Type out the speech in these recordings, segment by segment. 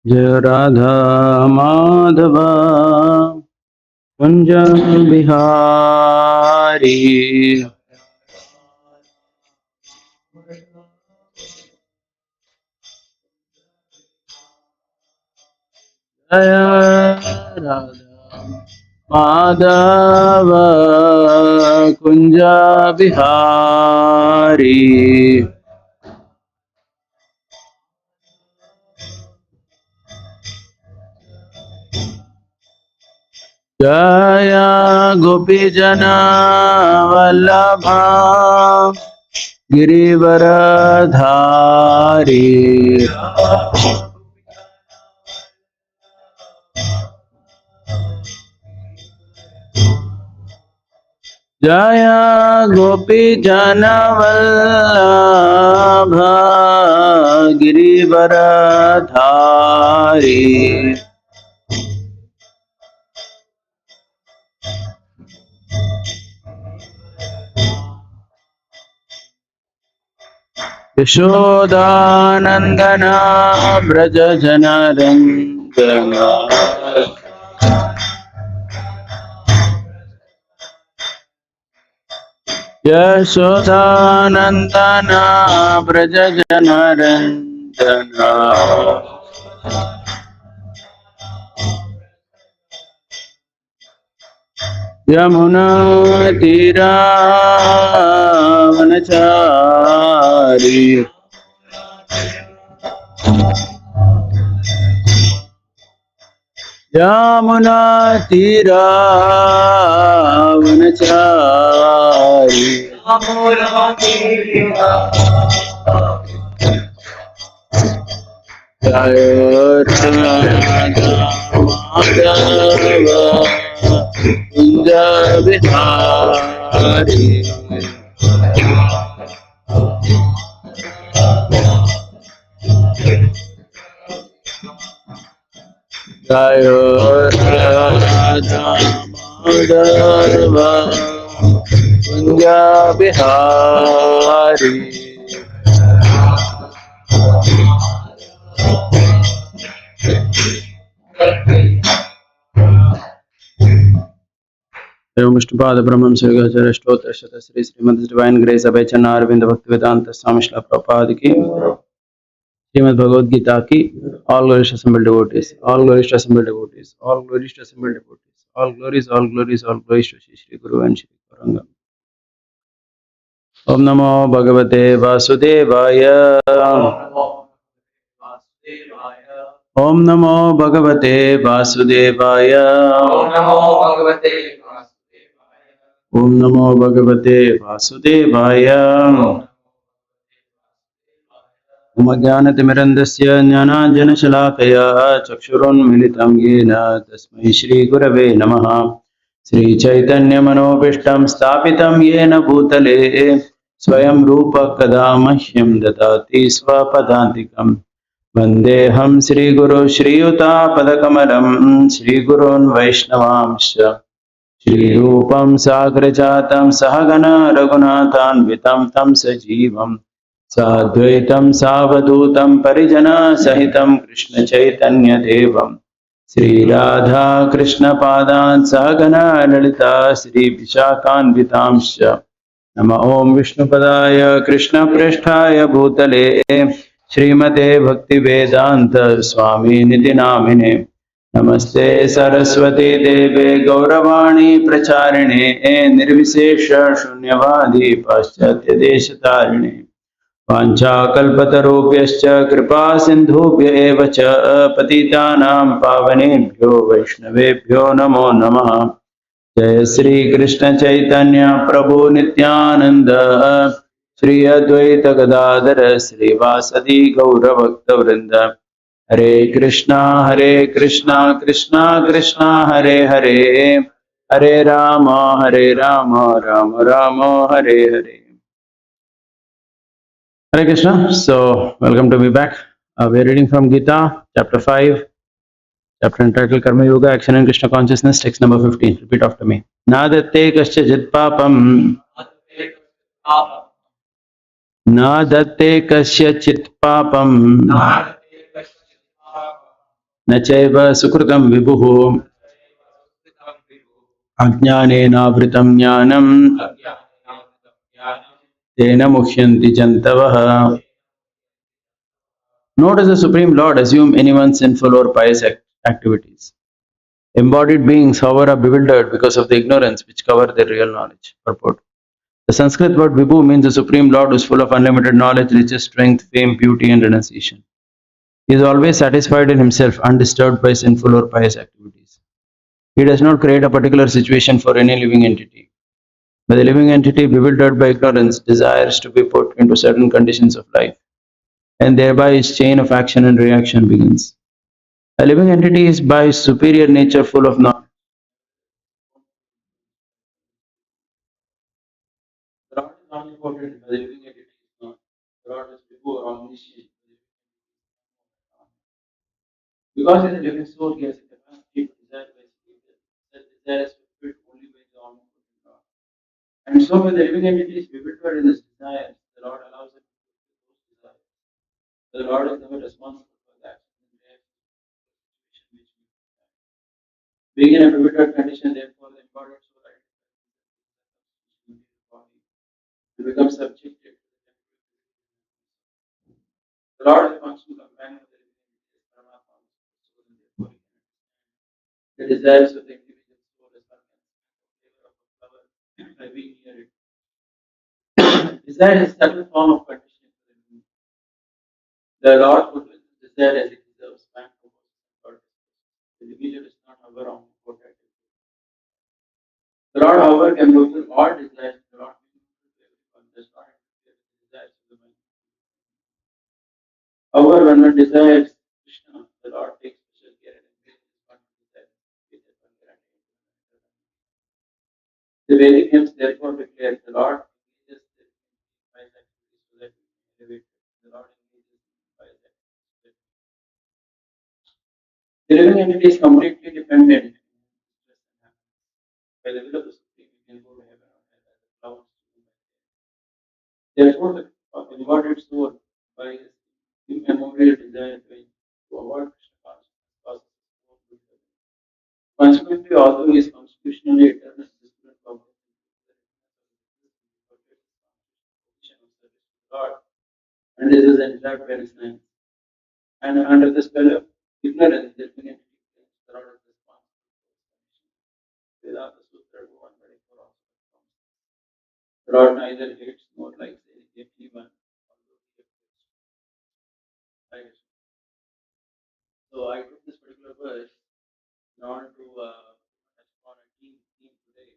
जय राधा माधव कुंज बिहारी। जय राधा माधव कुंज बिहारी। जय गोपीजन वल्लभा गिरिवरधारी। जय गोपीजन वल्लभा गिरिवरधारी। यशोदानंदन व्रज जनरंजन। यशोदानंदन व्रज जनरंजन। यमुना तीरा वनचारी। यमुना तीरा वनचारी। जय राधा माधव कुंज बिहारी। जय राधा माधव कुंज बिहारी। एवं विष्णुपाद ब्रह्मं श्रीगाचार्य स्तोत्र शत श्री श्रीमद् डिवाइन ग्रेस अभय चन्ना अरविंद भक्ति वेदांत स्वामी श्रील प्रभुपाद की श्रीमद् भगवद गीता की। All glories assembled devotees, all glories to assembled devotees, all glories to assembled devotees, all glories to Shri Guru and Shri Gauranga। ओम नमो भगवते वासुदेवाय। ओम नमो भगवते वासुदेवाय। ओम नमो भगवते वासुदेवाय। ओम अज्ञानतिमिरन्धस्य ज्ञानाञ्जनशलाकया चक्षुरुन्मिलितं येन तस्मै श्रीगुरवे नमः। श्रीचैतन्यमनोभीष्टं स्थापितं येन भूतले स्वयं रूप कदा मह्यं ददाति स्वपदान्तिकम्। वन्देऽहं श्रीगुरो श्रीयुतापदकमलं श्रीगुरोन् वैष्णवांश्च श्रीरूपं साग्रजातं सहगण रघुनाथान्वितं तं सजीवं साद्वैतं सावधूतं परिजनसहितं कृष्णचैतन्यदेवं श्रीराधा कृष्णपादान् सहगण ललिता श्रीविशाखान्वितांश्च। नमः ओं विष्णुपदाय कृष्णप्रेष्ठाय भूतले श्रीमते भक्तिवेदांत स्वामी निधि नामिने। नमस्ते सरस्वती देवे गौरवाणी प्रचारिणे निर्विशेष शून्यवादी पाश्चात्य देशतारिणे। वाञ्छाकल्पतरुभ्यश्च कृपा सिन्धुभ्य एव च पतितानां पावनेभ्यो वैष्णवेभ्यो नमो नमः। जय श्री कृष्ण चैतन्य प्रभु नित्यानंद श्री अद्वैत गदाधर श्रीवासदि गौरभक्तवृंद। हरे कृष्णा कृष्णा कृष्णा हरे हरे, हरे Ram Ram Ram Hare Hare. Hare Krishna. So welcome to be back. We are reading from Gita chapter 5, chapter entitled Karma Yoga, Action and Krishna Consciousness, text number 15. Repeat after me. Nadatte kasyajit papam, nadatte kasyachit papam, न चैव सुकृतं विभुः अज्ञानेनावृतं ज्ञानं तेन मुह्यन्ति जन्तवः. Nor does the Supreme Lord assume anyone's sinful or pious activities. Embodied beings, however, are bewildered because of the ignorance which cover their real knowledge. Purport. The Sanskrit word Vibhu means the Supreme Lord who is full of unlimited knowledge, riches, strength, fame, beauty, and renunciation. He is always satisfied in himself, undisturbed by sinful or pious activities. He does not create a particular situation for any living entity. But the living entity, bewildered by ignorance, desires to be put into certain conditions of life, and thereby his chain of action and reaction begins. A living entity is by his superior nature full of knowledge. The rod is not important, but the living entity is not. The rod is before omniscient. Because he is a living soul, he has a capacity to desire by spirit. That desire is fulfilled only by the omnipotent Lord. And so when the living entity is bewildered in his desires, the Lord allows it to fulfill those desires. The Lord is never responsible for that. Being in a bewildered condition, therefore, the embodied soul identifies the body to become subjected to the Lord is a constant companion of the living entity, Paramatma, so therefore the desires of the individual soul is not flavor of a flower by being near it. Desire is a subtle form of conditioning for the living. The Lord fulfills the desire as it deserves, man proposes. The individual is not however omnipotent. The Lord, however, can fulfill all desires. The Lord does not interfere with the desires of the mind. However, when one desires Krishna, the Lord takes special care and encourages one to desire. The Vedic hymns therefore declare the Lord engages the wise activities so that we may elevate. The Lord engages in wise activities. The living entity is completely dependent by the will of the Supreme. We can go to heaven or hell as the clouds. Therefore, the embodied soul, by his immemorial desire to avoid Krishna consciousness, causes his own good heaven. Consequently, although he is constitutionally eternal, disciplined, public, God, and this is enjoyed by his name. And under the spell of ignorance, the living entity claims the Lord is responsible for his condition. Vedanta Sutra 124 also confirms. The Lord neither hates nor likes anyone, although he hates. So I took this particular verse in order to touch upon a theme today.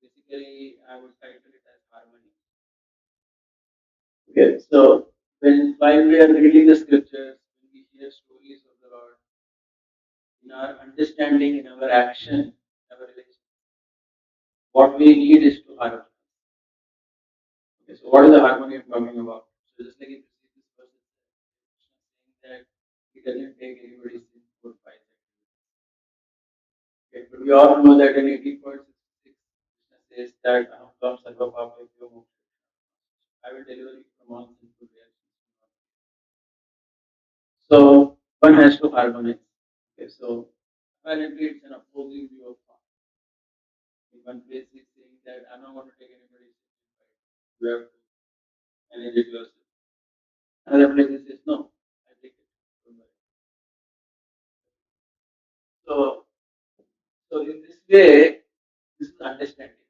Basically, I would title it as harmony. Okay, so while we are reading the scriptures, when we hear stories of the Lord, in our understanding, in our action, in our relation, what we need is to harmonize. Okay, so what is the harmony I'm talking about? So just like if you see this person saying that he doesn't take anybody's sin for 5 seconds. Okay, but we all know that in 18.66 Krishna says that I will deliver you from all sinful reactions. So one has to harmonize. Okay, so apparently it's an opposing view of thought. In one place he's saying that I'm not going to take anybody's sin. You have to manage it yourself. Another place he says no, I take it. So in this way, this is understanding.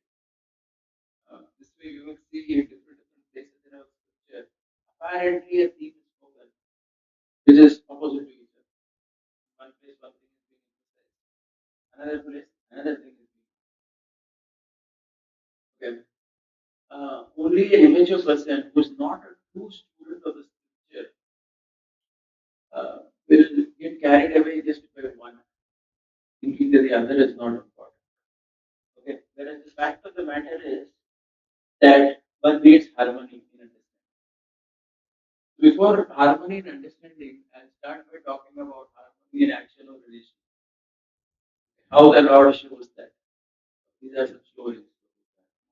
This way you will see in different places in our scripture. Apparently a theme is spoken, which is opposite to each other. One place one thing is being emphasized. Another place another thing is being. Okay. Only an immature person who is not a true student of the scripture will get carried away just by one, thinking that the other is not important. Okay. Whereas the fact of the matter is that one needs harmony in understanding. Before harmony and understanding, I'll start by talking about harmony in action or relation. How the Lord shows that. These are some stories,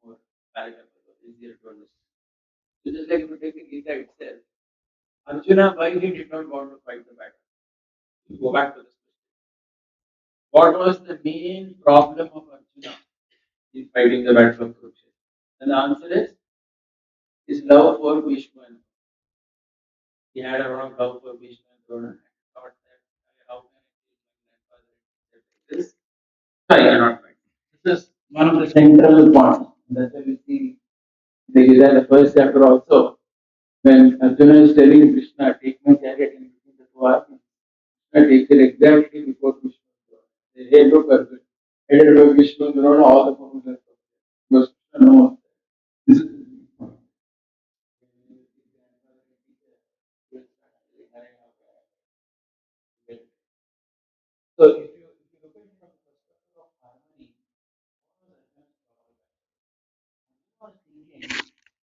more paragraph, easier to understand. So just like if you take the Gita itself, Arjuna, why he did not want to fight the battle? Go back to this. What was the main problem of Arjuna in fighting the battle of Kurukshetra? And the answer is his love for Bhishma. He had a lot of love for Bhishma and Drona and thought that how can I see my grandfather like this? I cannot fight. This is one of the central points. That's why we see the Gita, the first chapter also, when Arjuna is telling Krishna, take my chariot and between the two armies. Krishna takes it exactly before Krishna. Hey, look, Arjuna. Hey, look, Vishnu, Drona, all the forms are because Krishna knows this is so if you look at it from the perspective of harmony, I was thinking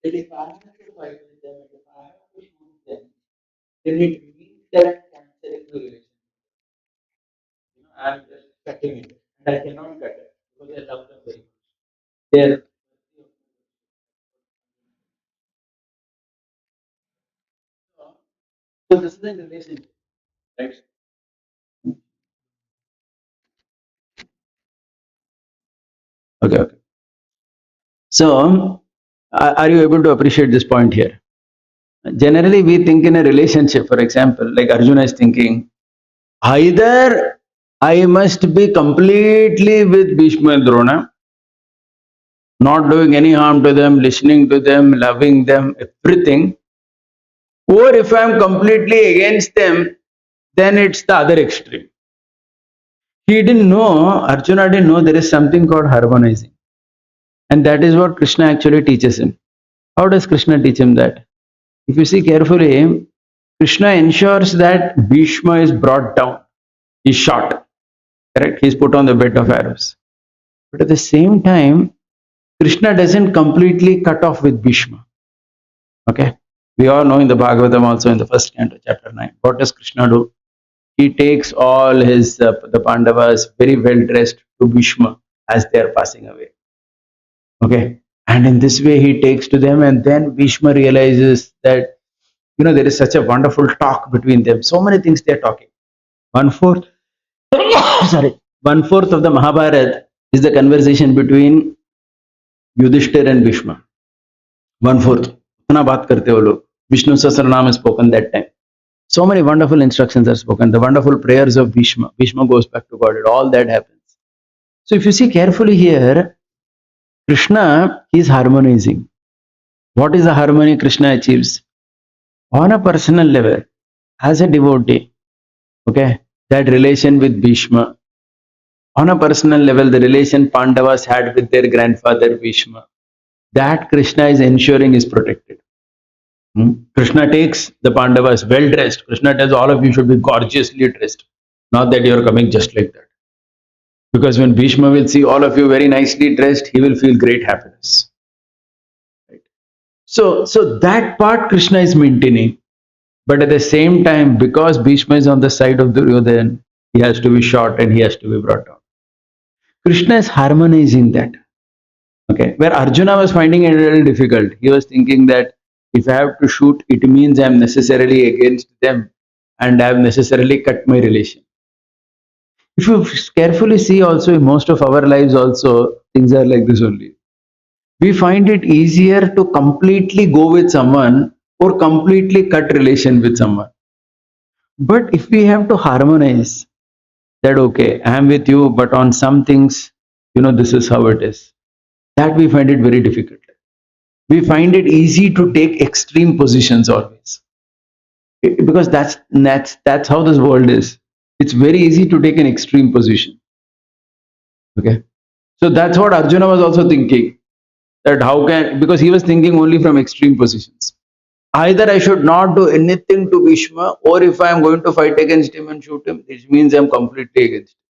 that if I have to fight with them, if I have to shoot them, then it means that I'm canceling the relationship. I'm just cutting it, and I cannot cut it because I love them very much. They're so this is a relationship, right? Okay, okay. So, are you able to appreciate this point here? Generally, we think in a relationship, for example, like Arjuna is thinking, either I must be completely with Bhishma and Drona, not doing any harm to them, listening to them, loving them, everything, or if I am completely against them, then it's the other extreme. He didn't know, Arjuna didn't know there is something called harmonizing. And that is what Krishna actually teaches him. How does Krishna teach him that? If you see carefully, Krishna ensures that Bhishma is brought down. He's shot. Correct? He's put on the bed of arrows. But at the same time, Krishna doesn't completely cut off with Bhishma. Okay? We all know in the Bhagavatam also in the first canto, chapter 9. What does Krishna do? He takes all his the Pandavas very well dressed to Bhishma as they are passing away. Okay? And in this way he takes to them, and then Bhishma realizes that there is such a wonderful talk between them. So many things they are talking. 1/4 sorry, 1/4 of the Mahabharata is the conversation between Yudhishthir and Bhishma. 1/4. Itna baat karte ho log. Vishnu Sahasranam is spoken that time. So many wonderful instructions are spoken. The wonderful prayers of Bhishma. Bhishma goes back to God. All that happens. So if you see carefully here, Krishna is harmonizing. What is the harmony Krishna achieves? On a personal level, as a devotee, okay, that relation with Bhishma. On a personal level, the relation Pandavas had with their grandfather Bhishma, that Krishna is ensuring is protected. Krishna takes the Pandavas well dressed. Krishna tells all of you should be gorgeously dressed. Not that you are coming just like that. Because when Bhishma will see all of you very nicely dressed, he will feel great happiness. Right? So that part Krishna is maintaining. But at the same time, because Bhishma is on the side of Duryodhana, he has to be shot and he has to be brought down. Krishna is harmonizing that. Okay, where Arjuna was finding it a little difficult. He was thinking that if I have to shoot, it means I am necessarily against them and I have necessarily cut my relation. If you carefully see also in most of our lives also, things are like this only. We find it easier to completely go with someone or completely cut relation with someone. But if we have to harmonize that, okay, I am with you, but on some things, this is how it is. That we find it very difficult. We find it easy to take extreme positions always. Because that's how this world is. It's very easy to take an extreme position. Okay. So that's what Arjuna was also thinking. That because he was thinking only from extreme positions. Either I should not do anything to Bhishma, or if I am going to fight against him and shoot him, it means I am completely against him.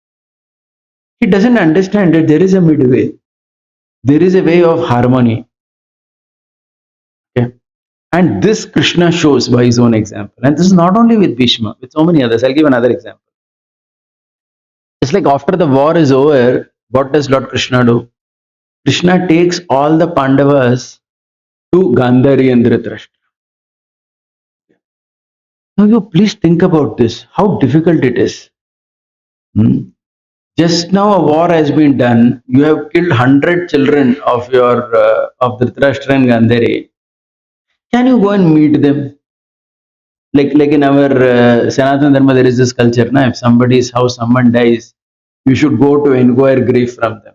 He doesn't understand that there is a midway. There is a way of harmony. Okay. And this Krishna shows by his own example. And this is not only with Bhishma, with so many others. I'll give another example. It's like after the war is over, what does Lord Krishna do? Krishna takes all the Pandavas to Gandhari and Dhritarashtra. Now you please think about this, how difficult it is. Just now a war has been done. You have killed 100 children of your of Dhritarashtra and Gandhari. Can you go and meet them? Like in our Sanatana Dharma, there is this culture. Na? If somebody's house, someone dies, you should go to inquire grief from them.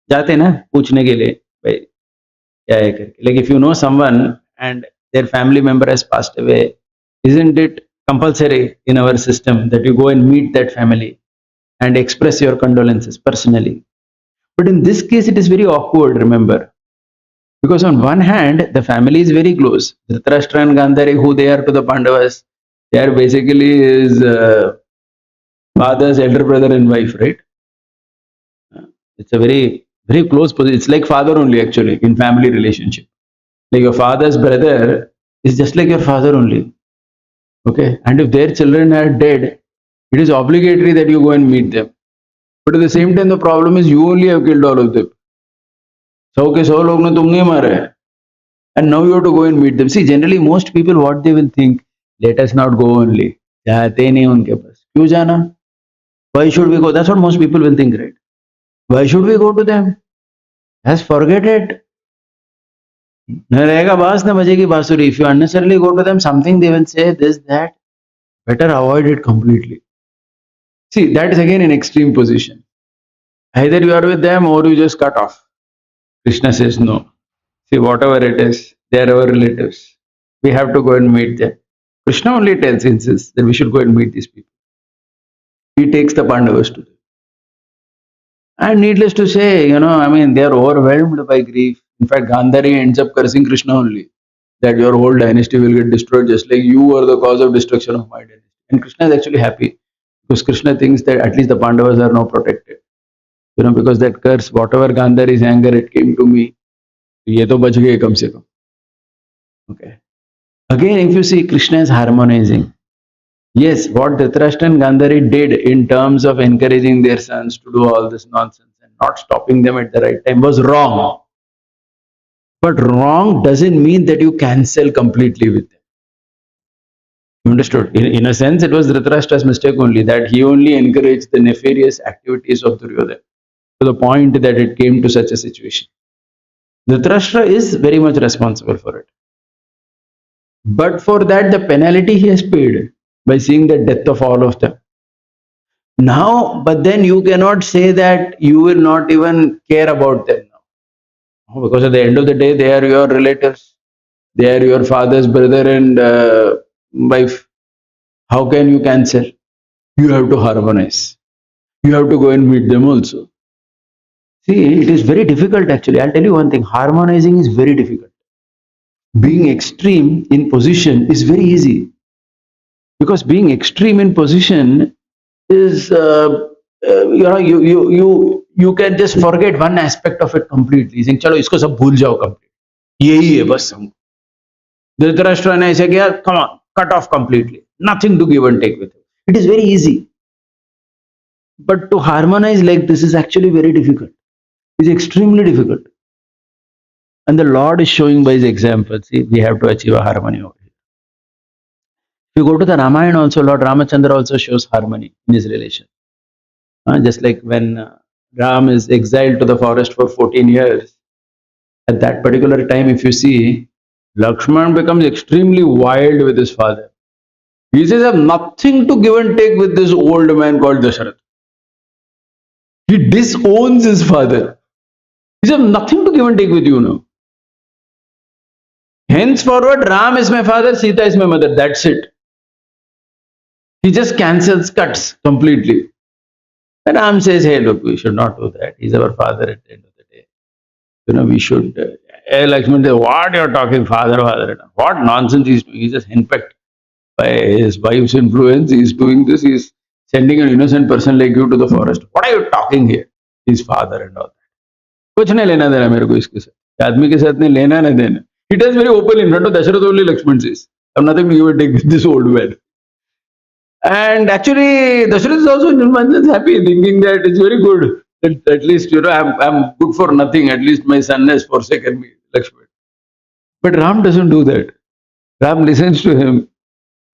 जाते ना पूछने के लिए भाई क्या है करके. Like if you know someone and their family member has passed away, isn't it compulsory in our system that you go and meet that family and express your condolences personally? But in this case, it is very awkward, remember. Because on one hand, the family is very close. Dhritarashtra and Gandhari, who they are to the Pandavas, they are basically his father's elder brother and wife, right? It's a very, very close position. It's like father only, actually, in family relationship. Like your father's brother is just like your father only. Okay? And if their children are dead, it is obligatory that you go and meet them. But at the same time, the problem is you only have killed all of them. So के 100 लोग ने तुम नहीं मारे हैं. And now you have to go and meet them. See, generally most people, what they will think, let us not go only. जाते नहीं उनके पास. क्यों जाना? Why should we go? That's what most people will think, right? Why should we go to them? Just forget it. न रहेगा बास न बजेगी बांसुरी. If you unnecessarily go to them, something they will say this, that. Better avoid it completely. See, that is again an extreme position. Either you are with them or you just cut off. Krishna says no. See, whatever it is, they are our relatives. We have to go and meet them. Krishna only insists that we should go and meet these people. He takes the Pandavas to them. And needless to say, I mean, they are overwhelmed by grief. In fact, Gandhari ends up cursing Krishna only, that your whole dynasty will get destroyed just like you were the cause of destruction of my dynasty. And Krishna is actually happy because Krishna thinks that at least the Pandavas are now protected. Because that curse, whatever Gandhari's anger, it came to me. ये तो बच गए कम से कम. Okay. Again, if you see, Krishna is harmonizing. Yes, what Dhritarashtra and Gandhari did in terms of encouraging their sons to do all this nonsense and not stopping them at the right time was wrong. But wrong doesn't mean that you cancel completely with them. You understood? In a sense, it was Dhritarashtra's mistake only, that he only encouraged the nefarious activities of Duryodhana to the point that it came to such a situation. Dhritarashtra is very much responsible for it. But for that, the penalty he has paid by seeing the death of all of them. Now, but then you cannot say that you will not even care about them now. Because at the end of the day, they are your relatives. They are your father's brother and wife. How can you cancel? You have to harmonize. You have to go and meet them also. See, it is very difficult actually. I'll tell you one thing, harmonizing is very difficult. Being extreme in position is very easy. Because being extreme in position is, you can just forget one aspect of it completely. Saying, चलो इसको सब भूल जाओ complete. यही है बस हमको. Dhritarashtra ने ऐसे किया, come on, cut off completely. Nothing to give and take with it. It is very easy. But to harmonize like this is actually very difficult. It's extremely difficult. And the Lord is showing by his example. See, we have to achieve a harmony over here. If you go to the Ramayana also, Lord Ramachandra also shows harmony in his relation. Just like when Ram is exiled to the forest for 14 years, at that particular time, if you see, Lakshman becomes extremely wild with his father. He says, I have nothing to give and take with this old man called Dasharatha. He disowns his father. He says, I have nothing to give and take with you now. Henceforward, Ram is my father, Sita is my mother. That's it. He just cancels, cuts completely. And Ram says, hey, look, we should not do that. He's our father at the end of the day. We should. Lakshman says, what you're talking, father? What nonsense he's doing? He's just henpecked by his wife's influence. He's doing this. He's sending an innocent person like you to the forest. What are you talking here? His father and all that. कुछ नहीं लेना देना मेरे को इसके साथ. आदमी के साथ नहीं लेना नहीं देना. He tells very openly in front of Dasharatha only. Lakshman says, I have nothing to give and take with this old man. And actually, Dasharatha is also in one sense happy, thinking that it's very good. That at least, I'm good for nothing. At least my son has forsaken me, Lakshman. But Ram doesn't do that. Ram listens to him.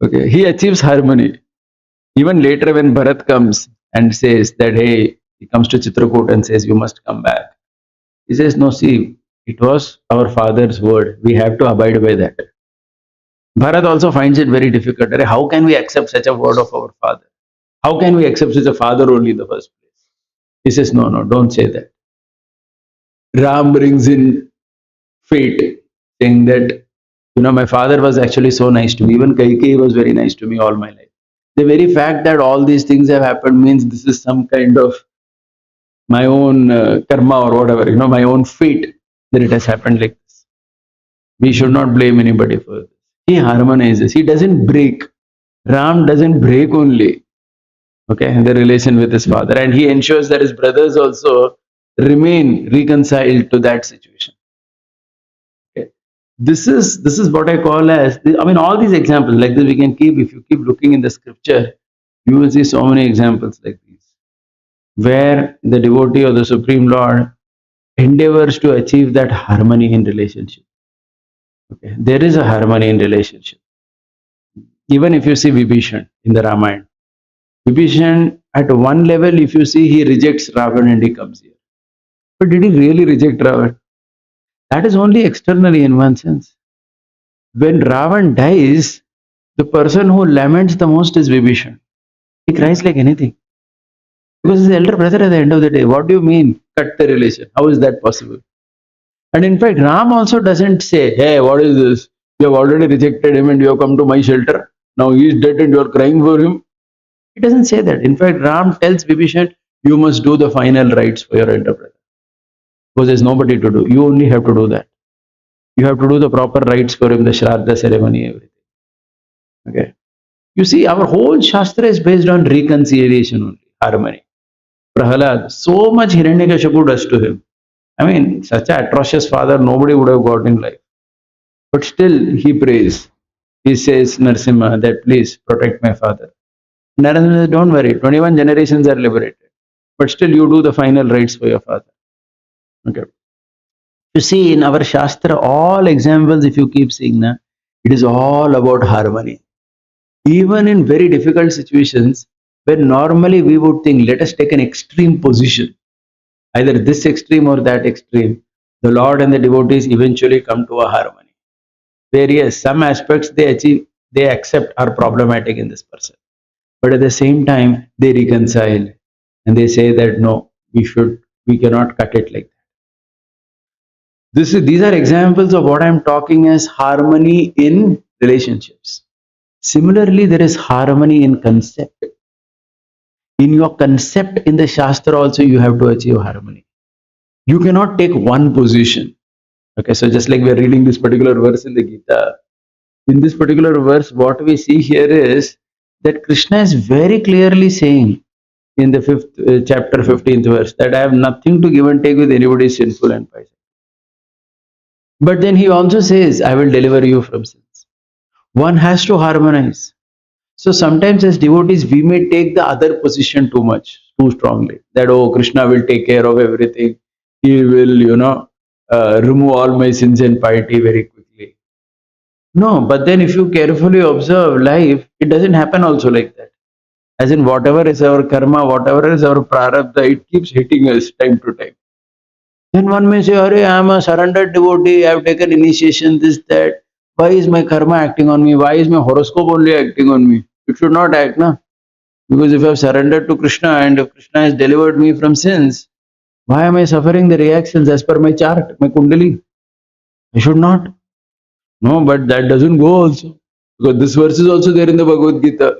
Okay, he achieves harmony. Even later when Bharat comes and says that, hey, he comes to Chitrakoot and says, you must come back. He says, no, see, it was our father's word. We have to abide by that. Bharat also finds it very difficult. Arre, how can we accept such a word of our father? How can we accept such a father only in the first place? He says, no, no, don't say that. Ram brings in fate, saying that, my father was actually so nice to me. Even Kaikeyi was very nice to me all my life. The very fact that all these things have happened means this is some kind of my own karma or whatever, my own fate that it has happened like this. We should not blame anybody for this. He harmonizes. He doesn't break. Ram doesn't break only, okay, the relation with his father, and he ensures that his brothers also remain reconciled to that situation. Okay. This is what I call as, I mean, all these examples like this we can keep, if you keep looking in the scripture, you will see so many examples like these, where the devotee of the Supreme Lord endeavors to achieve that harmony in relationship. Okay, there is a harmony in relationship. Even if you see Vibhishan in the Ramayana, Vibhishan at one level, if you see, he rejects Ravan and he comes here. But did he really reject Ravan? That is only externally in one sense. When Ravan dies, the person who laments the most is Vibhishan. He cries like anything. Because his elder brother at the end of the day. What do you mean, cut the relation? How is that possible? And in fact, Ram also doesn't say, hey, what is this? You have already rejected him and you have come to my shelter. Now he is dead and you are crying for him. He doesn't say that. In fact, Ram tells Vibhishan, you must do the final rites for your elder brother. Because there's nobody to do. You only have to do that. You have to do the proper rites for him, the Shraddha ceremony, everything. Okay. You see, our whole Shastra is based on reconciliation only, harmony. Prahalad, so much Hiranyakashipu does to him. I mean, such an atrocious father, nobody would have got in life. But still, he prays. He says, Narsimha, that please protect my father. Narendra says, don't worry, 21 generations are liberated. But still, you do the final rites for your father. Okay. You see, in our Shastra, all examples, if you keep seeing, it is all about harmony. Even in very difficult situations, where normally we would think, let us take an extreme position, either this extreme or that extreme, the Lord and the devotees eventually come to a harmony. Where yes, some aspects they accept are problematic in this person. But at the same time, they reconcile and they say that no, we cannot cut it like that. These are examples of what I'm talking as harmony in relationships. Similarly, there is harmony in concept. In your concept in the Shastra also, you have to achieve harmony. You cannot take one position. Okay, so just like we are reading this particular verse in the Gita, in this particular verse, what we see here is that Krishna is very clearly saying in the 5th chapter, 15th verse, that I have nothing to give and take with anybody sinful and pious. But then he also says, I will deliver you from sins. One has to harmonize. So sometimes as devotees, we may take the other position too much, too strongly. That, oh, Krishna will take care of everything. He will, remove all my sins and piety very quickly. No, but then if you carefully observe life, it doesn't happen also like that. As in, whatever is our karma, whatever is our prarabdha, it keeps hitting us time to time. Then one may say, Arey, I am a surrendered devotee, I have taken initiation, this, that. Why is my karma acting on me? Why is my horoscope only acting on me? It should not act, na? Because if I have surrendered to Krishna and if Krishna has delivered me from sins, why am I suffering the reactions as per my chart, my kundali? I should not. No, but that doesn't go also. Because this verse is also there in the Bhagavad Gita,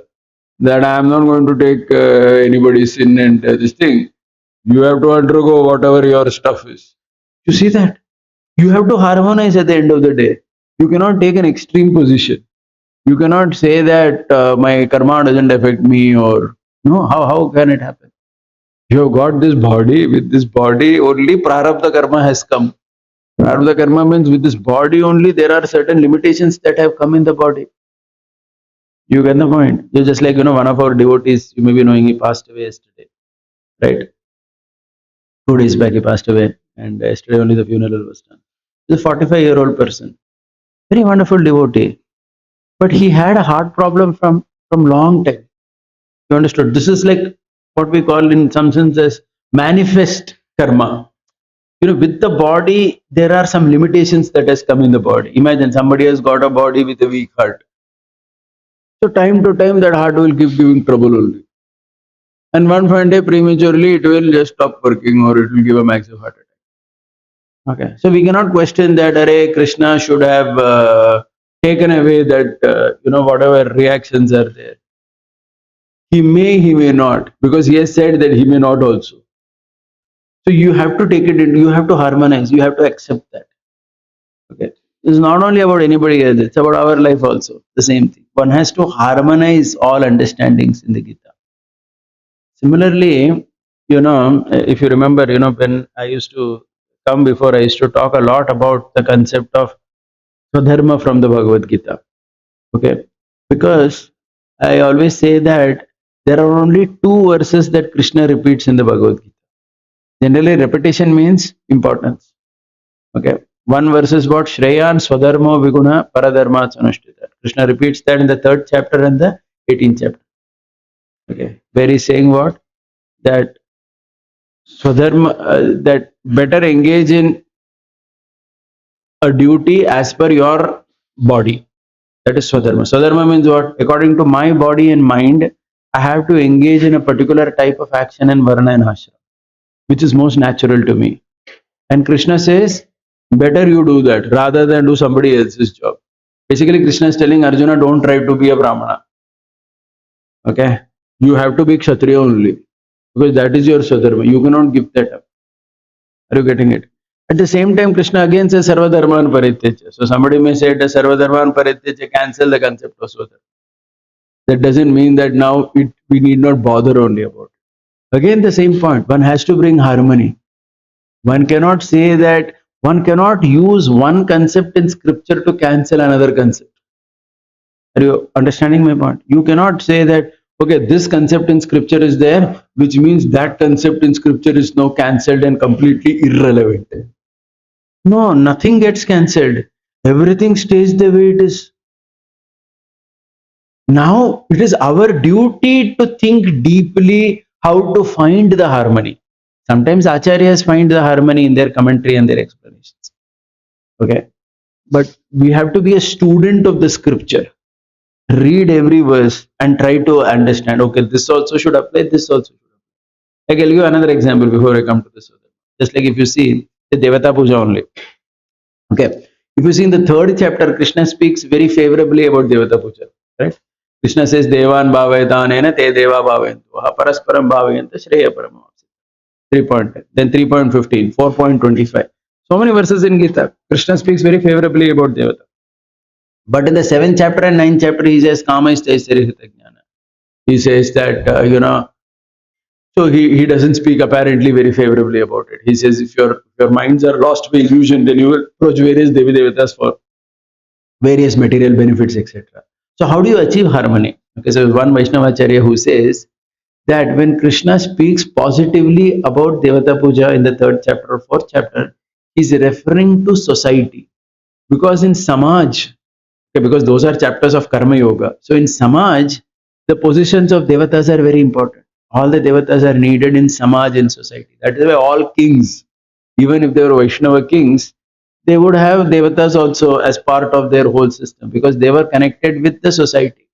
that I am not going to take anybody's sin and this thing. You have to undergo whatever your stuff is. You see that? You have to harmonize at the end of the day. You cannot take an extreme position. You cannot say that my karma doesn't affect me, or no, how can it happen? You have got this body, with this body only prarabdha karma has come. Prarabdha karma means with this body only there are certain limitations that have come in the body. You get the point? Just like, one of our devotees, you may be knowing, he passed away yesterday, right? 2 days back he passed away, and yesterday only the funeral was done. He's a 45-year-old person, very wonderful devotee. But he had a heart problem from long time. You understood? This is like what we call in some sense as manifest karma. You know, with the body, there are some limitations that has come in the body. Imagine somebody has got a body with a weak heart. So time to time that heart will keep giving trouble only. And one fine day prematurely it will just stop working or it will give a massive heart attack. Okay. So we cannot question that Hare Krishna should have taken away that whatever reactions are there. He may not, because he has said that he may not also. So you have to take it in, you have to harmonize, you have to accept that. Okay. It's not only about anybody else, it's about our life also. The same thing. One has to harmonize all understandings in the Gita. Similarly, if you remember, when I used to come before, I used to talk a lot about the concept of Swadharma from the Bhagavad Gita. Okay. Because I always say that there are only two verses that Krishna repeats in the Bhagavad Gita. Generally, repetition means importance. Okay. One verse is what? Shreyan Swadharmo Viguna Paradharma Sanushtita. Krishna repeats that in the 3rd chapter and the 18th chapter. Okay. Where he's saying what? That Swadharma, that better engage in a duty as per your body. That is Swadharma. Swadharma means what? According to my body and mind, I have to engage in a particular type of action and varna and ashram, which is most natural to me. And Krishna says, better you do that rather than do somebody else's job. Basically, Krishna is telling Arjuna, don't try to be a Brahmana. Okay? You have to be Kshatriya only, because that is your Swadharma. You cannot give that up. Are you getting it? At the same time, Krishna again says Sarva Dharman Parityaja. So somebody may say that Sarva Dharman Parityaja, cancel the concept of Swadharma. That doesn't mean that now we need not bother only about it. Again, the same point. One has to bring harmony. One cannot say that, one cannot use one concept in scripture to cancel another concept. Are you understanding my point? You cannot say that, okay, this concept in scripture is there, which means that concept in scripture is now cancelled and completely irrelevant. No, nothing gets cancelled. Everything stays the way it is. Now it is our duty to think deeply how to find the harmony. Sometimes acharyas find the harmony in their commentary and their explanations. Okay, but we have to be a student of the scripture. Read every verse and try to understand. Okay, this also should apply. This also should apply. Like I'll give you another example before I come to this. Just like if you see the Devata Puja only. Okay, if you see in the 3rd chapter, Krishna speaks very favorably about Devata Puja. Right? Krishna says, Devan bhavayatanena te deva bhavayantu parasparam bhavayanta shreya paramam. 3.10, then 3.15, 4.25. So many verses in Gita. Krishna speaks very favorably about Devata. But in the 7th chapter and 9th chapter, he says, Kama istaisarihita jnana. He says that, so he doesn't speak apparently very favorably about it. He says, if your minds are lost by illusion, then you will approach various Devi Devatas for various material benefits, etc. So how do you achieve harmony? Okay, so one Vaishnavacharya who says that when Krishna speaks positively about Devata Puja in the 3rd chapter or 4th chapter, he's referring to society. Because in Samaj, okay, because those are chapters of Karma Yoga. So in Samaj, the positions of Devatas are very important. All the Devatas are needed in Samaj, in society. That is why all kings, even if they were Vaishnava kings, they would have Devatas also as part of their whole system, because they were connected with the society.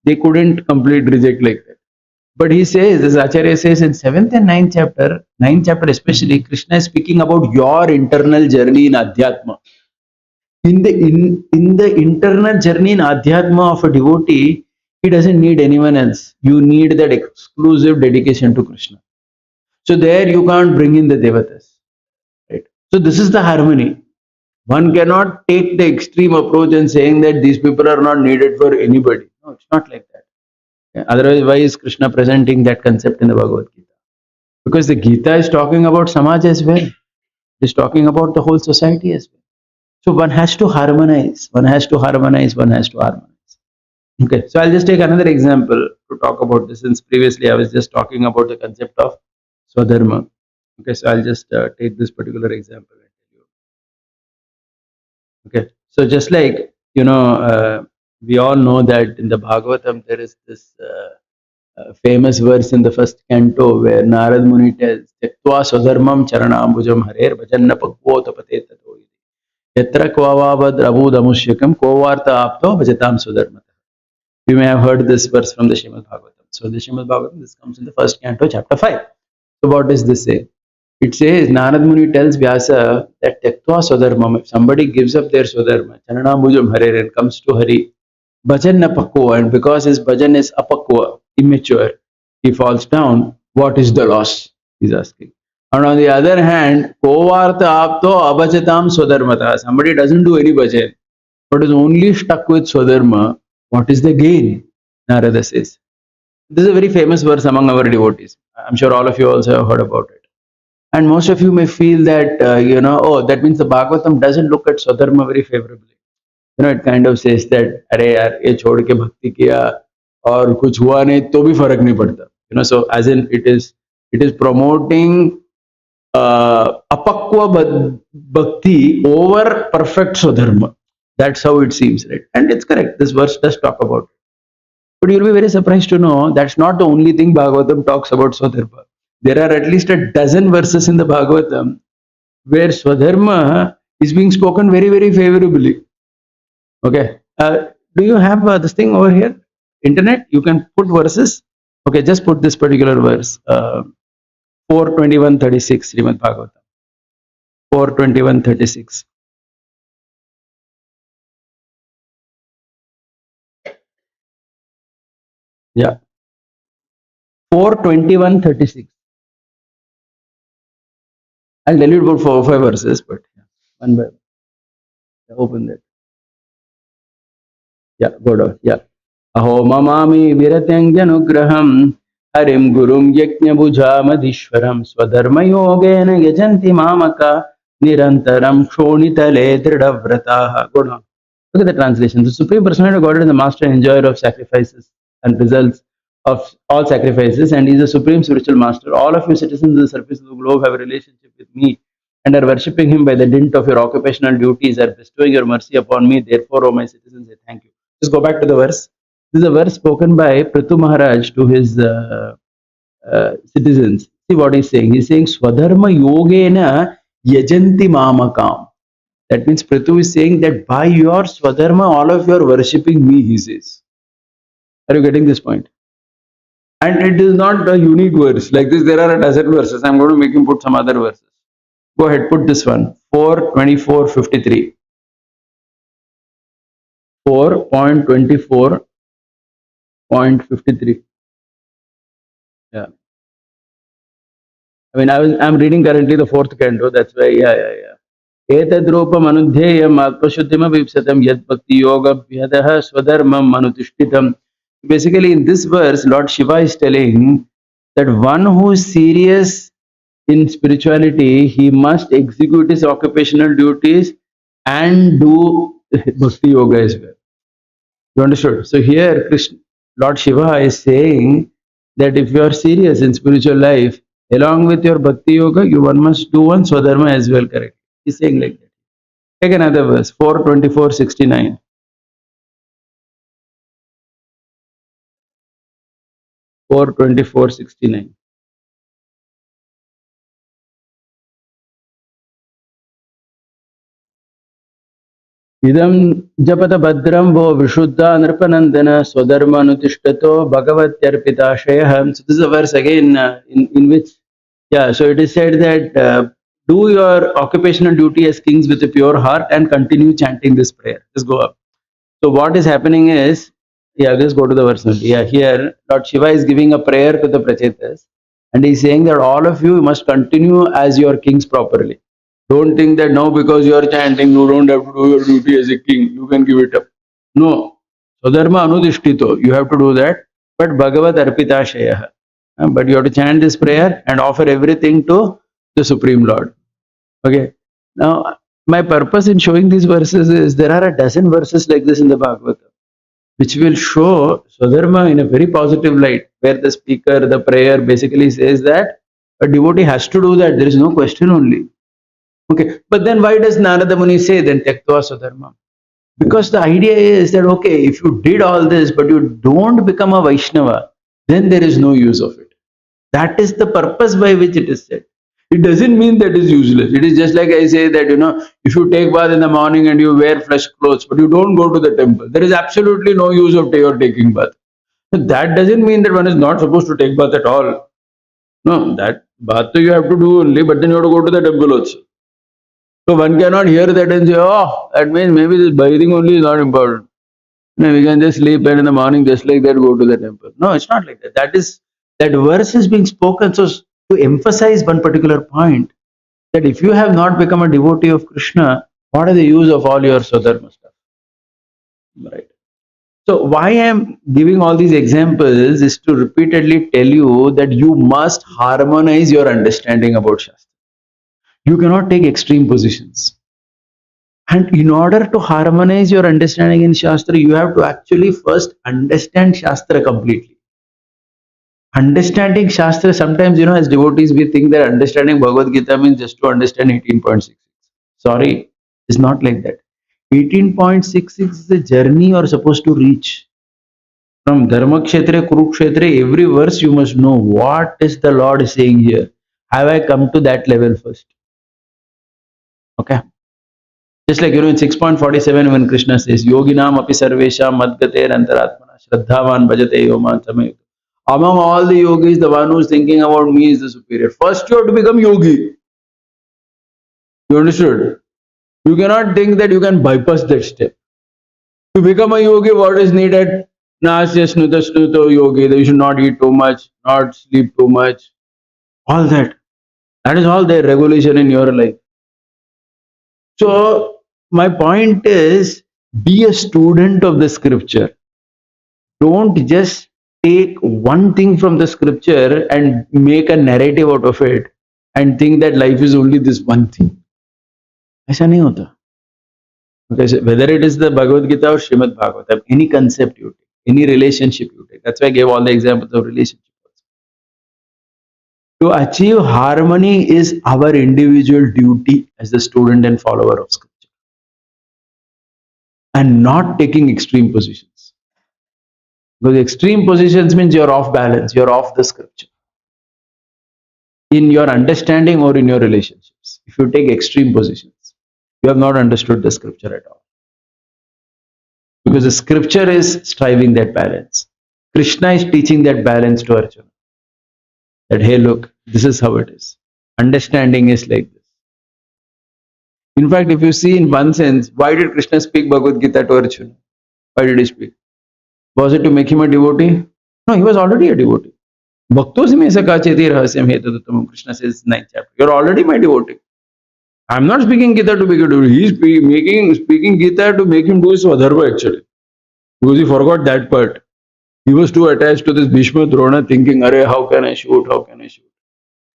They couldn't completely reject like that. But he says, as Acharya says in 7th and 9th chapter especially, Krishna is speaking about your internal journey in Adhyatma. In the internal journey in Adhyatma of a devotee, he doesn't need anyone else. You need that exclusive dedication to Krishna. So there you can't bring in the Devatas. Right? So this is the harmony. One cannot take the extreme approach and saying that these people are not needed for anybody. No, it's not like that. Okay? Otherwise, why is Krishna presenting that concept in the Bhagavad Gita? Because the Gita is talking about Samaj as well. It is talking about the whole society as well. So one has to harmonize. One has to harmonize. One has to harmonize. Okay, so I'll just take another example to talk about this, since previously I was just talking about the concept of Swadharma. Okay, so I'll just take this particular example and tell you. Okay, so just like We all know that in the Bhagavatam there is this famous verse in the first canto where Narad Muni tells, "Tyaktva swadharmam charanambujam harer bhajanna pakvotapate tato yatra kvavavad abhudamusyakam kovarta apto bhajatam swadharmata." You may have heard this verse from the Srimad Bhagavatam. So the Srimad Bhagavatam, this comes in the first canto, chapter 5. So what does this say? It says, Narad Muni tells Vyasa that Tyaktva swadharmam, if somebody gives up their swadharma, charanambujam harer, and comes to Hari, bhajan apakwa, and because his bhajan is apakwa, immature, he falls down, what is the loss? He's asking. And on the other hand, kovarta apto abhajatam swadharmata, somebody doesn't do any bhajan, but is only stuck with swadharma, what is the gain? Narada says. This is a very famous verse among our devotees. I'm sure all of you also have heard about it. And most of you may feel that, oh, that means the Bhagavatam doesn't look at swadharma very favorably. It kind of says that, अरे यार ये छोड़ के भक्ति किया और कुछ हुआ नहीं तो भी फर्क नहीं पड़ता. So as in it is promoting apakwa bhakti over perfect swadharma. That's how it seems, right? And it's correct. This verse does talk about it. But you'll be very surprised to know that's not the only thing Bhagavatam talks about swadharma. There are at least a dozen verses in the Bhagavatam where swadharma is being spoken very, very favorably. Okay. Do you have this thing over here? Internet? You can put verses. Okay, just put this particular verse. 4:21:36, Srimad Bhagavatam. 4:21:36. Yeah. 4:21:36. I'll tell you about 4 or 5 verses, but one by one. Open that. Yeah, go down. Yeah. Aho mamami viratyanjanugraham harim gurum yajna bhujamadishwaram swadharma yogena yajanti mamaka nirantaram kshonitale dridhavrataha. Go down. Look at the translation. The Supreme Personality of Godhead is the master and enjoyer of sacrifices and results of all sacrifices, and he is the supreme spiritual master. All of you citizens of the surface of the globe have a relationship with me and are worshipping him by the dint of your occupational duties, are bestowing your mercy upon me. Therefore, O my citizens, I thank you. Just go back to the verse. This is a verse spoken by Prithu Maharaj to his citizens. See what he's saying. He's saying, Swadharma yogena yajanti mamakam. That means Prithu is saying that by your Swadharma, all of you are worshipping me, he says. Are you getting this point? And it is not a unique verse. Like this, there are a dozen verses. I'm going to make him put some other verses. Go ahead, put this one. 4:24:53. 4.24.53. Yeah. I mean, I'm reading currently the 4th canto. That's why, yeah. Etadrupam anudhyayam atmashuddhima vipsatam yad bhakti yoga vyadaha swadharmam manutishtitam. Basically, in this verse, Lord Shiva is telling that one who is serious in spirituality, he must execute his occupational duties and do bhakti yoga as well. You understood? So here, Lord Shiva is saying that if you are serious in spiritual life, along with your bhakti yoga, one must do one swadharma as well, correct? He's saying like that. Take another verse, 4:24:69. 4:24:69. Idam japata bhadram vo vishuddha nirpanandana swadharma anutishtato bhagavatyarpita shayaham. So this is a verse again in which, yeah, so it is said that do your occupational duty as kings with a pure heart and continue chanting this prayer. Just go up. So what is happening is, yeah, let's go to the verse. Yeah, here Lord Shiva is giving a prayer to the Prachetas, and he's saying that all of you must continue as your kings properly. Don't think that now because you are chanting, you don't have to do your duty as a king, you can give it up. No. Swadharma anudishtito, you have to do that. But Bhagavat arpita shayaha. But you have to chant this prayer and offer everything to the Supreme Lord. Okay. Now, my purpose in showing these verses is there are a dozen verses like this in the Bhagavata, which will show Swadharma in a very positive light, where the speaker, the prayer basically says that a devotee has to do that. There is no question only. Okay, but then why does Narada Muni say then Tyaktva Swadharma? Because the idea is that, okay, if you did all this, but you don't become a Vaishnava, then there is no use of it. That is the purpose by which it is said. It doesn't mean that is useless. It is just like I say that, if you take bath in the morning and you wear fresh clothes, but you don't go to the temple, there is absolutely no use of your taking bath. So that doesn't mean that one is not supposed to take bath at all. No, that bath you have to do only, but then you have to go to the temple also. So one cannot hear that and say, oh, that means maybe this bathing only is not important. No, we can just sleep and in the morning just like that go to the temple. No, it's not like that. That verse is being spoken so to emphasize one particular point, that if you have not become a devotee of Krishna, what are the use of all your Swadharma stuff? Right. So why I am giving all these examples is to repeatedly tell you that you must harmonize your understanding about Shastra. You cannot take extreme positions. And in order to harmonize your understanding in Shastra, you have to actually first understand Shastra completely. Understanding Shastra, sometimes, as devotees, we think that understanding Bhagavad Gita means just to understand 18.66. Sorry, it's not like that. 18.66 is the journey you are supposed to reach. From Dharma Kshetra, Kurukshetra, every verse you must know what is the Lord saying here. Have I come to that level first? Okay. Just like, in 6.47 when Krishna says, Yoginam api sarvesham madgater antaratmana shraddhavan bhajate yoman samayut. Among all the yogis, the one who is thinking about me is the superior. First you have to become yogi. You understood? You cannot think that you can bypass that step. To become a yogi, what is needed? Nasya snuta snuto yogi. That you should not eat too much, not sleep too much. All that. That is all their regulation in your life. So, my point is, be a student of the scripture. Don't just take one thing from the scripture and make a narrative out of it and think that life is only this one thing. ऐसा नहीं होता. Okay, so whether it is the Bhagavad Gita or Srimad Bhagavatam, any concept you take, any relationship you take, that's why I gave all the examples of relationships. To achieve harmony is our individual duty as the student and follower of scripture. And not taking extreme positions. Because extreme positions means you're off balance, you're off the scripture. In your understanding or in your relationships. If you take extreme positions, you have not understood the scripture at all. Because the scripture is striving that balance. Krishna is teaching that balance to Arjuna. That, hey, look, this is how it is. Understanding is like this. In fact, if you see in one sense, why did Krishna speak Bhagavad Gita to Arjuna? Why did he speak? Was it to make him a devotee? No, he was already a devotee. Bhaktos me sakacheti rahasyam hetaduttamam. Krishna says 9th chapter. You're already my devotee. I'm not speaking Gita to make a devotee. He's speaking Gita to make him do his Swadharma actually. Because he forgot that part. He was too attached to this Bhishma Drona thinking, Arey, how can I shoot? How can I shoot?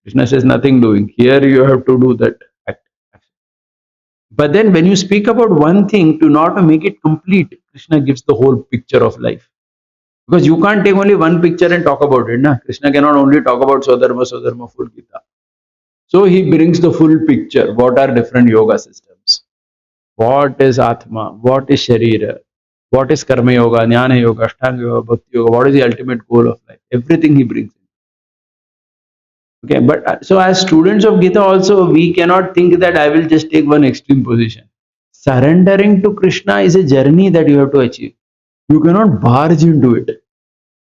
Krishna says nothing doing. Here you have to do that act. But then when you speak about one thing, to not make it complete, Krishna gives the whole picture of life. Because you can't take only one picture and talk about it. Na? Krishna cannot only talk about Swadharma, full Gita. So he brings the full picture. What are different yoga systems? What is Atma? What is Sharira? What is Karma Yoga, Jnana Yoga, Ashtanga Yoga, Bhakti Yoga? What is the ultimate goal of life? Everything he brings in. Okay, but so as students of Gita also, we cannot think that I will just take one extreme position. Surrendering to Krishna is a journey that you have to achieve. You cannot barge into it.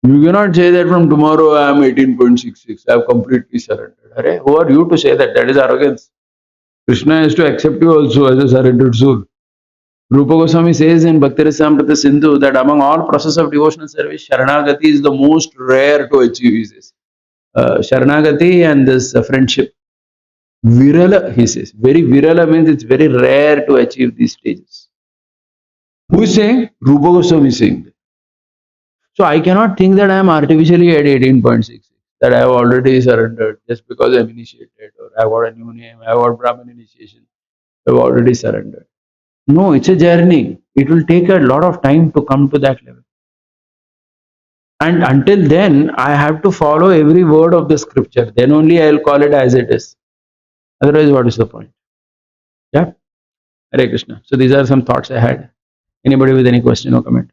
You cannot say that from tomorrow I am 18.66. I have completely surrendered. Arey, who are you to say that? That is arrogance. Krishna has to accept you also as a surrendered soul. Rupa Goswami says in Bhakti Rasamrita Sindhu that among all process of devotional service, Sharanagati is the most rare to achieve, he says. Sharanagati and this friendship. Virala, he says. Very virala means it's very rare to achieve these stages. Who is saying? Rupa Goswami is saying that. So I cannot think that I am artificially at 18.66, that I have already surrendered just because I am initiated, or I have got a new name, I have got Brahman initiation, I have already surrendered. No, it's a journey. It will take a lot of time to come to that level. And until then, I have to follow every word of the scripture. Then only I will call it as it is. Otherwise, what is the point? Yeah? Hare Krishna. So these are some thoughts I had. Anybody with any question or comment?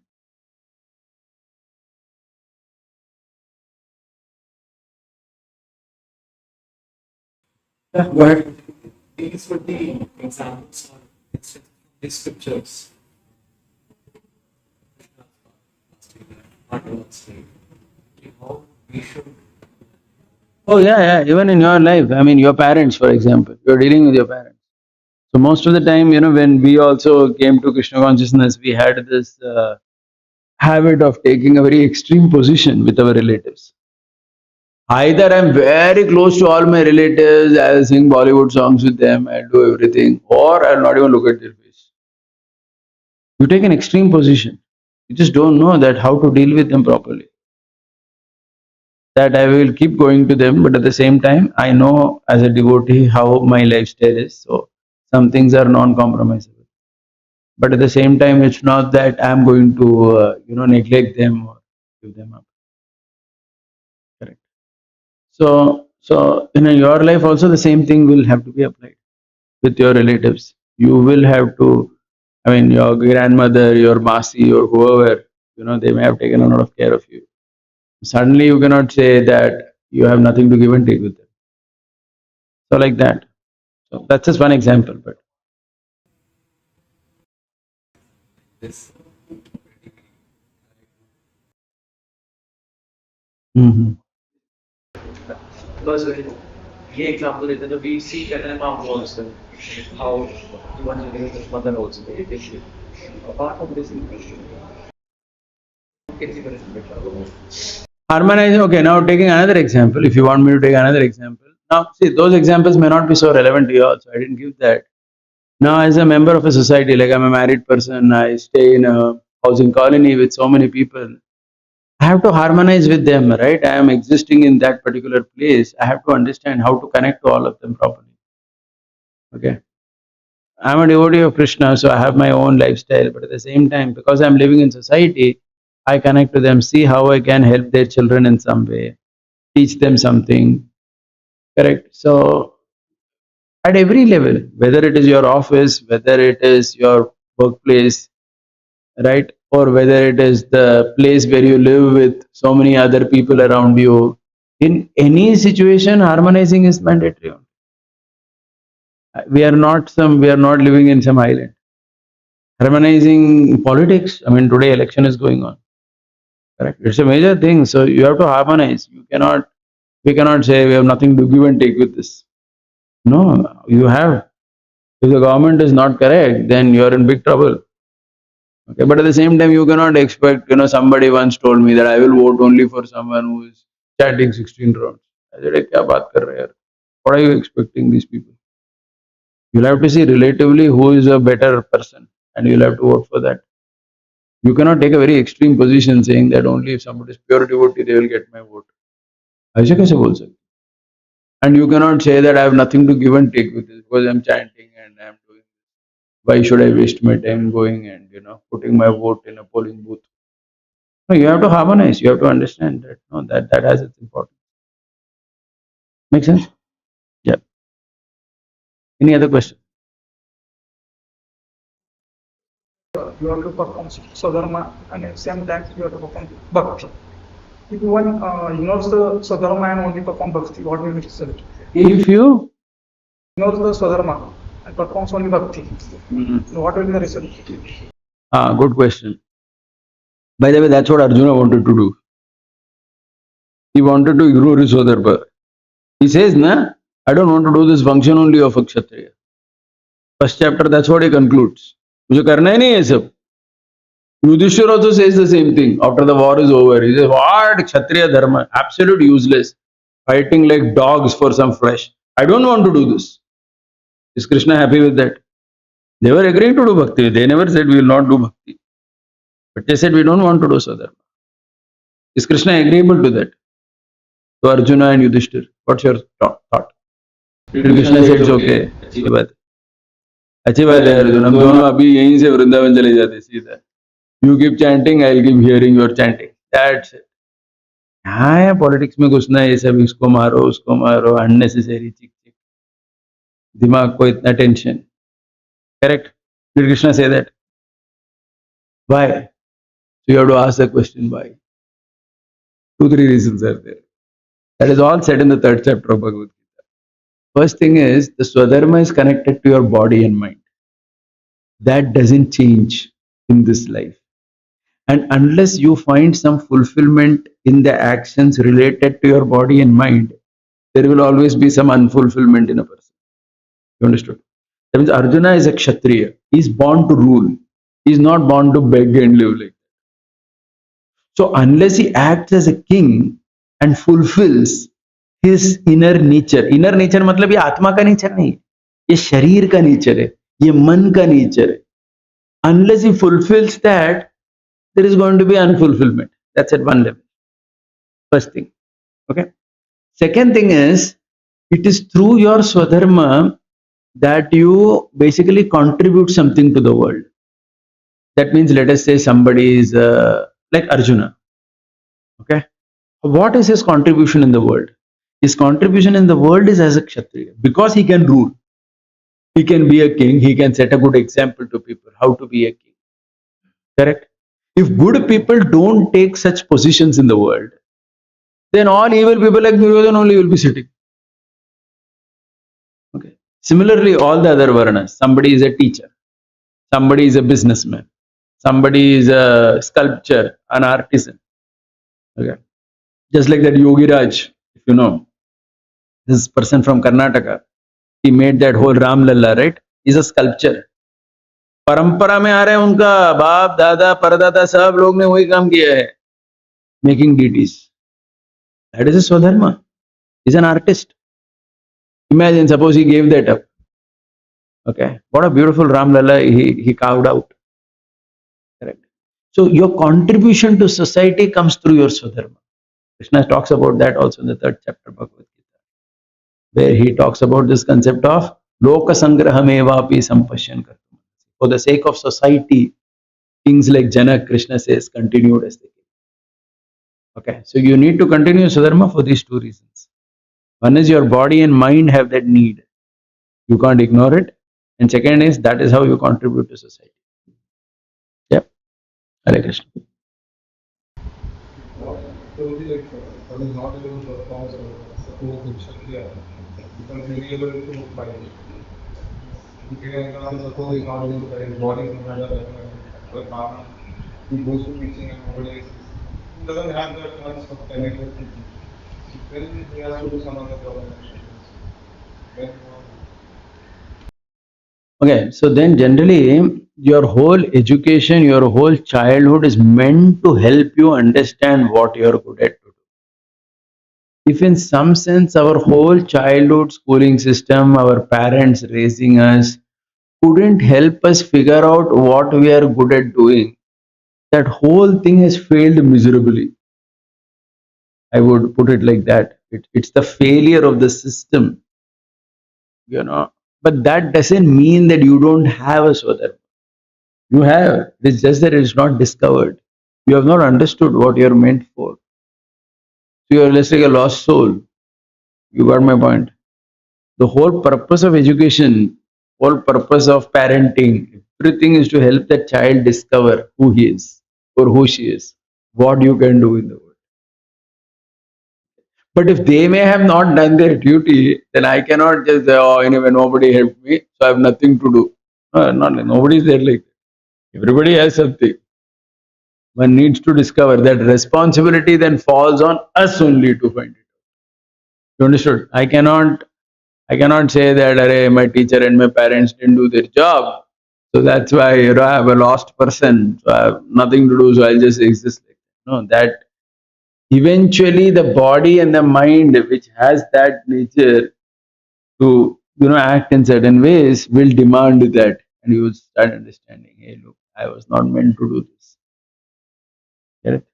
Yeah, go ahead. These would be examples of the scriptures. How we should. Oh yeah. Even in your life, I mean, your parents, for example, you're dealing with your parents. So most of the time, when we also came to Krishna consciousness, we had this habit of taking a very extreme position with our relatives. Either I'm very close to all my relatives, I'll sing Bollywood songs with them, I'll do everything, or I'll not even look at their face. You take an extreme position. You just don't know that how to deal with them properly. That I will keep going to them, but at the same time, I know as a devotee how my lifestyle is. So some things are non-compromisable. But at the same time, it's not that I'm going to, neglect them or give them up. Correct. So in your life also the same thing will have to be applied with your relatives. You will have to, I mean, your grandmother, your masi, or whoever, they may have taken a lot of care of you. Suddenly you cannot say that you have nothing to give and take with them. So like that. So that's just one example. But This. Because ये example देते हैं तो we see Chaitanya Mahaprabhu also how he was living with his mother also. Apart from this, harmonizing, okay, now taking another example, if you want me to take another example. Now, see, those examples may not be so relevant to you also. I didn't give that. Now, as a member of a society, like I'm a married person, I stay in a housing colony with so many people. I have to harmonize with them, right? I am existing in that particular place. I have to understand how to connect to all of them properly. Okay. I'm a devotee of Krishna, so I have my own lifestyle, but at the same time, because I'm living in society, I connect to them, see how I can help their children in some way, teach them something. Correct. So at every level, whether it is your office, whether it is your workplace, right, or whether it is the place where you live with so many other people around you, in any situation, harmonizing is mandatory. We are not living in some island. Harmonizing politics, I mean, today election is going on. Correct. It's a major thing. So you have to harmonize. We cannot say we have nothing to give and take with this. No, you have. If the government is not correct, then you are in big trouble. Okay, but at the same time, you cannot expect, somebody once told me that I will vote only for someone who is chanting 16 rounds. I said, "Kya baat kar rahe hai yaar? What are you expecting these people?" You'll have to see relatively who is a better person and you'll have to vote for that. You cannot take a very extreme position saying that only if somebody is pure devotee, they will get my vote. ऐसे कैसे बोल सकते? And you cannot say that I have nothing to give and take with this because I'm chanting and I'm doing. Why should I waste my time going and putting my vote in a polling booth? No, you have to harmonize. You have to understand that that has its importance. Make sense? Yeah. Any other question? You have to perform Swadharma and at the same time you have to perform Bhakti. If one ignores the Swadharma and only perform Bhakti, what will be the result? If you Ignores the Swadharma and performs only Bhakti, what will be the result? good question. By the way, that's what Arjuna wanted to do. He wanted to ignore his Swadharma. He says, I don't want to do this function only of a Kshatriya. First chapter, that's what he concludes. मुझे करना ही नहीं है सब. Yudhishthira also says the same thing after the war is over. He says, what? Kshatriya dharma, absolute useless. Fighting like dogs for some flesh. I don't want to do this. Is Krishna happy with that? They were agreeing to do bhakti. They never said we will not do bhakti. But they said we don't want to do sadharma. Is Krishna agreeable to that? To Arjuna and Yudhishthira? What's your thought? Krishna said it's okay. अच्छी बात है अर्जुन, हम दोनों अभी यहीं से वृंदावन चले जाते सीधा. You keep chanting, I'll keep hearing your chanting. That's it. हाँ, पॉलिटिक्स में घुसना है ये सब, इसको मारो उसको मारो, unnecessary चिक चिक, दिमाग को इतना tension. Correct? Did Krishna say that? Why? So you have to ask the question why. 2, 3 reasons are there. That is all said in the 3rd chapter of Bhagavad Gita. First thing is, the Swadharma is connected to your body and mind. That doesn't change in this life. And unless you find some fulfillment in the actions related to your body and mind, there will always be some unfulfillment in a person. You understood? That means Arjuna is a Kshatriya. He is born to rule. He is not born to beg and live like that. So unless he acts as a king and fulfills his inner nature मतलब ये आत्मा का nature नहीं, ये शरीर का nature है, ये मन का नेचर है. Unless he fulfills that, there is going to be unfulfillment. That's at one level. First thing. Okay. Second thing is, it is through your Swadharma that you basically contribute something to the world. That means, let us say somebody is like Arjuna. Okay. What is his contribution in the world? His contribution in the world is as a Kshatriya, because he can rule. He can be a king. He can set a good example to people how to be a king. Correct? If good people don't take such positions in the world, then all evil people like Duryodhana only will be sitting. Okay. Similarly, all the other Varnas, somebody is a teacher, somebody is a businessman, somebody is a sculptor, an artisan. Okay. Just like that Yogi Raj, if you know, this person from Karnataka, he made that whole Ram Lalla, right? He's a sculptor. परंपरा में आ रहे हैं, उनका बाप दादा परदादा सब लोग ने वही काम किया है, making deities. That is a Swadharma. He's an artist. Imagine, suppose he gave that up. Okay, what a beautiful Ram Lalla he carved out. Correct. So your contribution to society comes through your Swadharma. Krishna talks about that also in the 3rd chapter of Bhagavad Gita, where he talks about this concept of Loka Sangrahamevapi Sampashyan Kartum. For the sake of society, things like Janak, Krishna says, continued as they came. Okay, so you need to continue Swadharma for these 2 reasons. One is your body and mind have that need. You can't ignore it. And second is, that is how you contribute to society. Yep. Hare Krishna. One is not able to perform suppose in Shakya, becomes unable to fight. Suppose he's not able to fight, his body is not able to fight, he goes to teaching and nowadays he doesn't have that much of technical thinking. Then he has to do some other problem. Okay, so then generally your whole education, your whole childhood is meant to help you understand what you are good at to do. If in some sense our whole childhood schooling system, our parents raising us, couldn't help us figure out what we are good at doing, that whole thing has failed miserably. I would put it like that. It's the failure of the system, you know. But that doesn't mean that you don't have a Swadharma. You have. It's just that it's not discovered. You have not understood what you're meant for. So you're just like a lost soul. You got my point. The whole purpose of education, whole purpose of parenting, everything is to help that child discover who he is or who she is, what you can do in the world. But if they may have not done their duty, then I cannot just say, oh, anyway, nobody helped me, so I have nothing to do. No, not like nobody is there like that. Everybody has something. One needs to discover that responsibility then falls on us only to find it. You understood? I cannot say that Array, my teacher and my parents didn't do their job. So that's why I have a lost person. So I have nothing to do, so I'll just exist like that. No, that eventually the body and the mind which has that nature to act in certain ways will demand that, and you will start understanding, hey look, I was not meant to do this. Get it?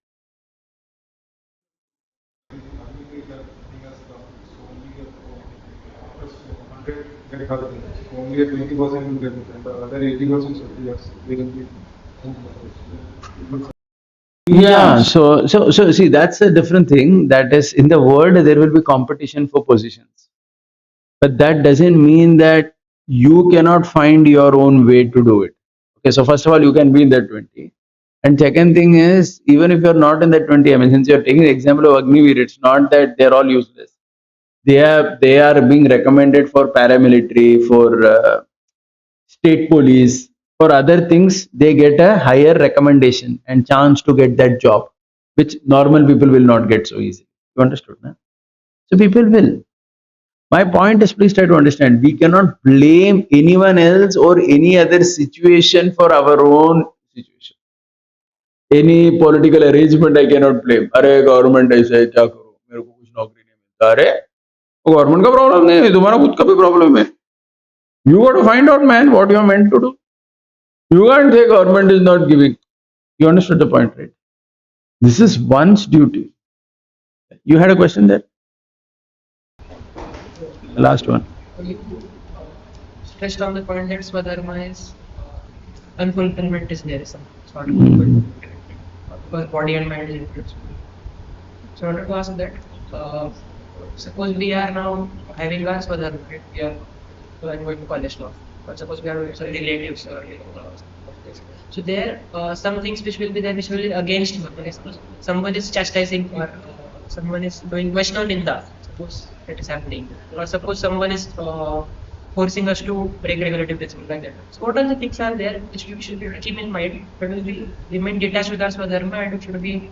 Only a 20% will get it, and the other 80% will be. Yeah, so see, that's a different thing. That is, in the world there will be competition for positions, but that doesn't mean that you cannot find your own way to do it. Okay, so first of all, you can be in that 20. And second thing is, even if you're not in that 20, I mean, since you're taking the example of Agniveer, it's not that they're all useless. They are being recommended for paramilitary, for state police, for other things. They get a higher recommendation and chance to get that job, which normal people will not get so easily. You understood, na? So people will. My point is, please try to understand, we cannot blame anyone else or any other situation for our own situation. Any political arrangement I cannot blame. अरे government ऐसा है, क्या करूं, मेरे को कुछ नौकरी नहीं मिलता. अरे गवर्नमेंट का प्रॉब्लम नहीं है, तुम्हारा खुद का भी प्रॉब्लम है. You got to find out, man, what you are meant to do. You can't say government is not giving. You understood the point, right? This is one's duty. You had a question there? The last one. Stressed on the point that Swadharma is unfulfillment is there, some sort of fulfillment. Because body and mind is influenced. So I wanted to ask that, suppose we are now having our Swadharma, right? We are going to college now. But suppose we are relatives or so there some things which will be there which will be against someone is chastising or someone is doing Vaishnava Ninda, suppose it is happening, or suppose someone is forcing us to break regulative principles like that. So what are the things are there which we should keep in mind, but we remain detached with our Swadharma, and it should be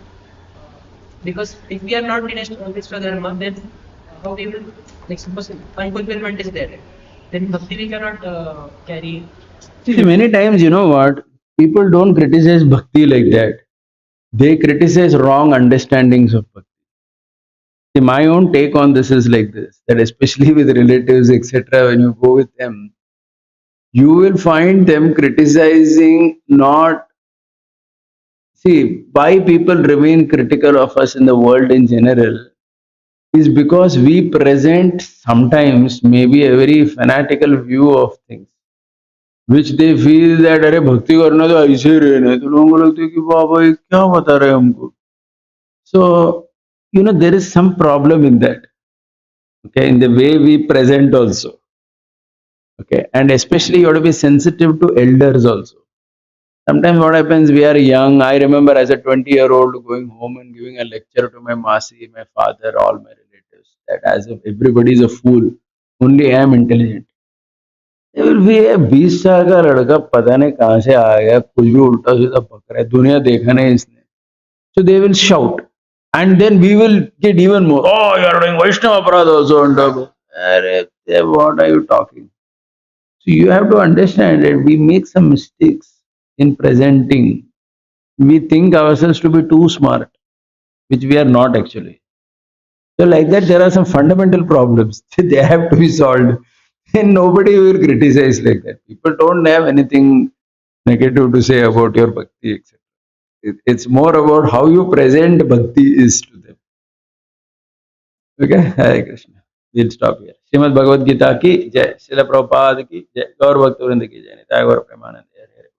because if we are not detached with Swadharma, then how we will, like suppose unfulfillment is there, then bhakti we cannot carry. See, many times, you know what, people don't criticize bhakti like that. They criticize wrong understandings of bhakti. See, my own take on this is like this, that especially with relatives, etc., when you go with them, you will find them criticizing not. See, why people remain critical of us in the world in general is because we present sometimes maybe a very fanatical view of things, which they feel that अरे भक्ति करना तो ऐसे ही रहना है, तो लोगों को लगता है कि बाबा ये क्या बता रहे हैं हमको. So you know, there is some problem in that, okay, in the way we present also, okay, and especially you have to be sensitive to elders also. Sometimes what happens, we are young. I remember as a 20-year-old going home and giving a lecture to my Masi, my father, all my relatives, that as if everybody is a fool, only I am intelligent. There will be a 20 साल का लड़का पता नहीं कहाँ से आ गया, कुछ भी उल्टा सीधा पक रहा है, दुनिया देखा नहीं इसने. So they will shout, and then we will get even more. Oh, you are doing Vaishnava Aparadha also on top. Arre, what are you talking? So you have to understand that we make some mistakes in presenting. We think ourselves to be too smart, which we are not actually. So like that, there are some fundamental problems. They have to be solved. And nobody will criticize like that. People don't have anything negative to say about your bhakti, etc. It's more about how you present bhakti is to them. Okay? Hare Krishna. We'll stop here. Srimad Bhagavad Gita ki jai. Srila Prabhupada ki jai. Gaur Bhakta Vrinda ki jai. Nitaya Gaur Premanand. Hare Hare.